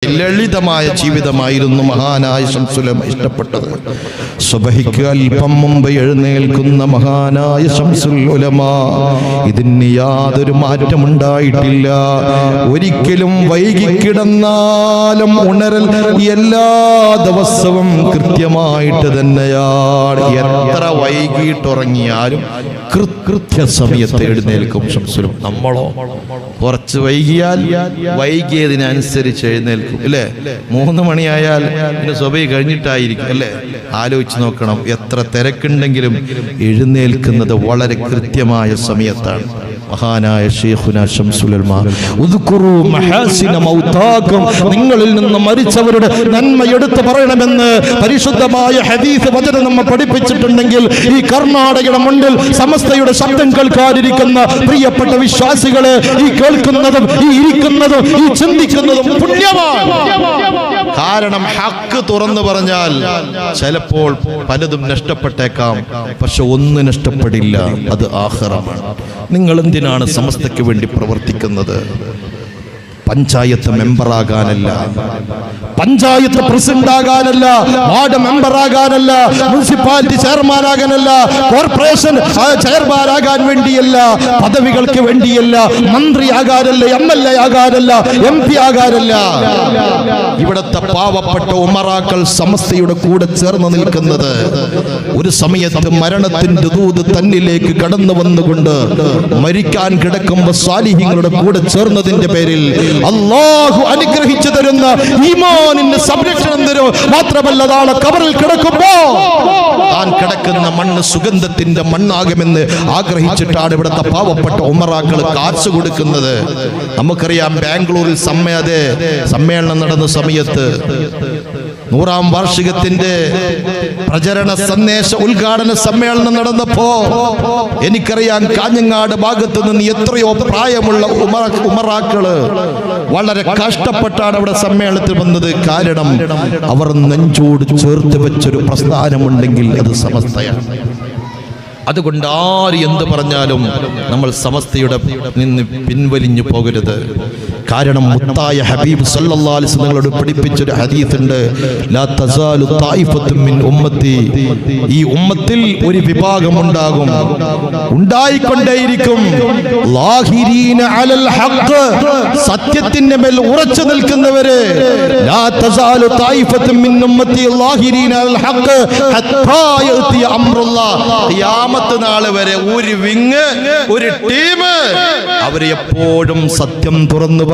ലളിതമായ ജീവിതമായിരുന്നു മഹാനായ ശംസുലമ ഇഷ്ടപ്പെട്ടത്. സുബഹിക്ക് അല്പം മുമ്പ് എഴുന്നേൽക്കുന്ന മഹാനായ ശംസുൽ ഉലമ, ഇതിന് യാതൊരു മാറ്റമുണ്ടായിട്ടില്ല. ഒരിക്കലും വൈകിക്കിടന്നാലും ഉണരൽ എല്ലാ ദിവസവും കൃത്യമായിട്ട് തന്നെയാണ്. എത്ര വൈകിട്ടുറങ്ങിയാലും കൃത്യസമയത്ത് എഴുന്നേൽക്കും ശംസുലമ. നമ്മളോ കുറച്ച് വൈകിയാൽ വൈകിയതിനനുസരിച്ച് എഴുന്നേൽക്കും അല്ലേ? 3 മണിയായാൽ പിന്നെ സുബഹി കഴിഞ്ഞിട്ടായിരിക്കും അല്ലേ? ആലോചിച്ച് നോക്കണം. എത്ര തിരക്കുണ്ടെങ്കിലും എഴുന്നേൽക്കുന്നത് വളരെ കൃത്യമായ സമയത്താണ്. മഹാനായ ശൈഖുന ശംസുൽ ഉലമ, ഉദ്കുറു മഹാസിന മൗതാകും, നിങ്ങളിൽ നിന്ന് മരിച്ചവരുടെ നന്മ എടുത്തു പറയണമെന്ന് പരിശുദ്ധമായ ഹദീസ് വചനം നമ്മെ പഠിപ്പിച്ചിട്ടുണ്ടെങ്കിൽ, ഈ കർണാടകയുടെ മുന്നിൽ സമസ്തയുടെ ശബ്ദം കേൾക്കാതിരിക്കുന്ന പ്രിയപ്പെട്ട വിശ്വാസികളെ, ഈ കേൾക്കുന്നതും ഈ ഇരിക്കുന്നതും ഈ ചിന്തിക്കുന്നതും പുണ്യമാണ്. കാരണം ഹക്ക് തുറന്നു പറഞ്ഞാൽ ചിലപ്പോൾ പലതും നഷ്ടപ്പെട്ടേക്കാം, പക്ഷെ ഒന്നും നഷ്ടപ്പെടില്ല, അത് ആഖിറമാണ്. നിങ്ങൾ എന്തിനാണ് സമസ്തയ്ക്ക് വേണ്ടി പ്രവർത്തിക്കുന്നത്? പഞ്ചായത്ത് മെമ്പറാകാനല്ല, പഞ്ചായത്ത് പ്രസിഡന്റ് ആകാനല്ല, വാർഡ് മെമ്പർ ആകാനല്ല, മുനിസിപ്പാലിറ്റി ചെയർമാനാകാനല്ല, കോർപ്പറേഷൻ ചെയർമാനാകാൻ വേണ്ടിയല്ല, പദവികൾക്ക് വേണ്ടിയല്ല, മന്ത്രി ആകാനല്ല, MLA ആകാനല്ല, MP ആകാനല്ല. ഇവിടത്തെ പാവപ്പെട്ട ഉമറാക്കൾ സമസ്തയുടെ കൂടെ ചേർന്ന് നിൽക്കുന്നത് ഒരു സമയത്ത് മരണത്തിന്റെ ദൂത് തന്നിലേക്ക് കടന്നു വന്നുകൊണ്ട് മരിക്കാൻ കിടക്കുമ്പോൾ സാലിഹ്യങ്ങളുടെ കൂടെ ചേർന്നതിന്റെ പേരിൽ അല്ലാഹു അനുഗ്രഹിച്ചു തരുന്ന ഈമാനിന് സംരക്ഷണം തരും. മാത്രമല്ല, നാളെ ഖബറിൽ കിടക്കുമ്പോ താൻ കിടക്കുന്ന മണ്ണ് സുഗന്ധത്തിന്റെ മണ്ണാകുമെന്ന് ആഗ്രഹിച്ചിട്ടാണ് ഇവിടുത്തെ പാവപ്പെട്ട ഉമറാക്കൾ കാശ് കൊടുക്കുന്നത്. നമുക്കറിയാം, ബാംഗ്ലൂരിൽ സമ്മേളനം നടന്ന സമയത്ത് 100ാം വാർഷികത്തിന്റെ പ്രചരണ സന്ദേശ ഉദ്ഘാടന സമ്മേളനം നടന്നപ്പോ എനിക്കറിയാം, കാഞ്ഞങ്ങാട് ഭാഗത്ത് നിന്ന് എത്രയോ പ്രായമുള്ള ഉമറാക്കള് വളരെ കഷ്ടപ്പെട്ടാണ് അവിടെ സമ്മേളനത്തിൽ വന്നത്. കാരണം അവർ നെഞ്ചോട് ചേർത്ത് വെച്ചൊരു പ്രസ്ഥാനമുണ്ടെങ്കിൽ അത് സമസ്തയാണ്. അതുകൊണ്ട് ആര് എന്ത് പറഞ്ഞാലും നമ്മൾ സമസ്തയുടെ നിന്ന് പിൻവലിഞ്ഞു പോകരുത്. കാരണം മുത്തായ ഹബീബ് സല്ലല്ലാഹു അലൈഹി വസല്ലം തങ്ങളോട് പഠിപ്പിച്ചൊരു ഹദീസ് ഉണ്ട്, ലാ തസാലു തായിഫത്തുൻ മിൻ ഉമ്മത്തി, ഈ ഉമ്മത്തിൽ ഒരു വിഭാഗം ഉണ്ടാകും, ഉണ്ടായിക്കൊണ്ടേയിരിക്കും, ലാഹിരീന അലൽ ഹഖ്, സത്യത്തിന്റെ മേൽ ഉറച്ചു നിൽക്കുന്നവര്. ലാ തസാലു തായിഫത്തുൻ മിൻ ഉമ്മത്തി ലാഹിരീന അലൽ ഹഖ് ഹത്താ യഅതി അംറുല്ലാഹ്, ഖിയാമത്ത് നാൾ വരെ ഒരു വിങ്, ഒരു ടീം, അവരെ എപ്പോഴും സത്യം തുറന്നു